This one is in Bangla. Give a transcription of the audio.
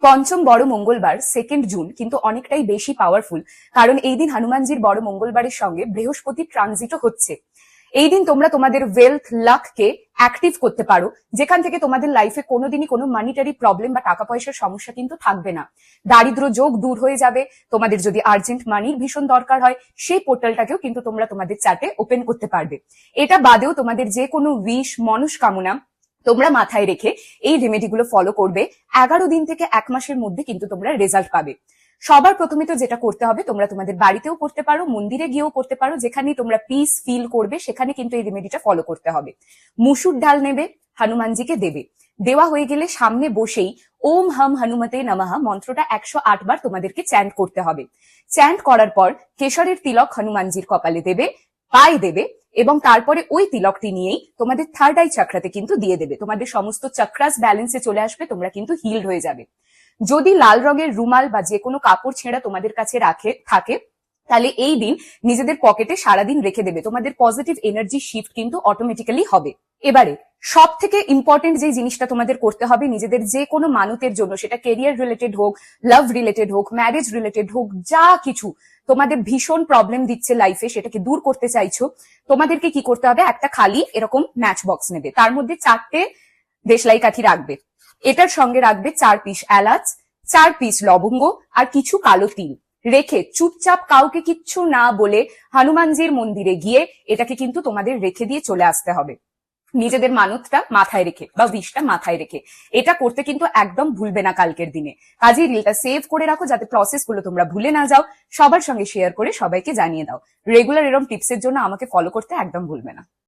পঞ্চম বড় মঙ্গলবার 2 জুন কিন্তু অনেকটাই বেশি পাওয়ারফুল, কারণ এই দিন হনুমানজির বড় মঙ্গলবারের সঙ্গে বৃহস্পতির ট্রানজিটও হচ্ছে। এই দিন তোমরা তোমাদের ওয়েলথ লাককে অ্যাক্টিভ করতে পারো, যেখান থেকে তোমাদের লাইফে কোনোদিনই কোনো মানিটারি প্রবলেম বা টাকা পয়সার সমস্যা কিন্তু থাকবে না। দারিদ্র যোগ দূর হয়ে যাবে। তোমাদের যদি আর্জেন্ট মানির ভীষণ দরকার হয়, সেই পোর্টালটাকেও কিন্তু তোমরা তোমাদের চার্টে ওপেন করতে পারবে। এটা বাদেও তোমাদের যে কোনো উইশ, মনস্কামনা তোমরা মাথায় রেখে এই রেমেডিগুলো ফলো করবে। 11 দিন থেকে 1 মাসের মধ্যে কিন্তু তোমরা রেজাল্ট পাবে। সবার প্রথমে তো যেটা করতে হবে, তোমরা তোমাদের বাড়িতেও করতে পারো, মন্দিরে গিয়েও করতে পারো, যেখানে তোমরা পিস ফিল করবে সেখানে কিন্তু এই রেমেডিটা ফলো করতে হবে। মুসুর ডাল নেবে, হনুমানজিকে দেবে। দেওয়া হয়ে গেলে সামনে বসেই ওম হাম হনুমতে নমঃ মন্ত্রটা 108 বার তোমাদেরকে চ্যান্ট করতে হবে। চ্যান্ট করার পর কেশরের তিলক হনুমানজির কপালে দেবে, পায়ে দেবে, এবং তারপরে ওই তিলকটি নিয়েই তোমাদের থার্ড আই চক্রাতে কিন্তু দিয়ে দেবে। তোমাদের সমস্ত চক্রাস ব্যালেন্সে চলে আসবে, তোমরা কিন্তু হিলড হয়ে যাবে। যদি লাল রঙের রুমাল বা যে কোনো কাপড় ছেঁড়া তোমাদের কাছে থাকে, তাহলে এই দিন নিজেদের পকেটে সারাদিন রেখে দেবে। তোমাদের পজিটিভ এনার্জি শিফট কিন্তু অটোমেটিক্যালি হবে। এবারে সব থেকে ইম্পর্টেন্ট যে জিনিসটা তোমাদের করতে হবে, নিজেদের যে কোনো মানতের জন্য, সেটা কেরিয়ার রিলেটেড হোক, লাভ রিলেটেড হোক, ম্যারেজ রিলেটেড হোক, যা কিছু তোমাদের ভীষণ প্রবলেম দিচ্ছে লাইফে, সেটাকে দূর করতে চাইছো, তোমাদেরকে কি করতে হবে, একটা খালি এরকম ম্যাচ বক্স নেবে, তার মধ্যে 4টে দেশলাই কাঠি রাখবে। এটার সঙ্গে রাখবে 4 পিস এলাচ, 4 পিস লবঙ্গ আর কিছু কালো তিল। রেখে চুপচাপ কাউকে কিচ্ছু না বলে হনুমানজির মন্দিরে গিয়ে এটাকে কিন্তু তোমাদের রেখে দিয়ে চলে আসতে হবে, নিজেদের মানতটা মাথায় রেখে বা উইশটা মাথায় রেখে। এটা করতে কিন্তু একদম ভুলবে না কালকের দিনে। কাজেই রিলটা সেভ করে রাখো, যাতে প্রসেস গুলো তোমরা ভুলে না যাও। সবার সঙ্গে শেয়ার করে সবাইকে জানিয়ে দাও। রেগুলার এরকম টিপসের জন্য আমাকে ফলো করতে একদম ভুলবে না।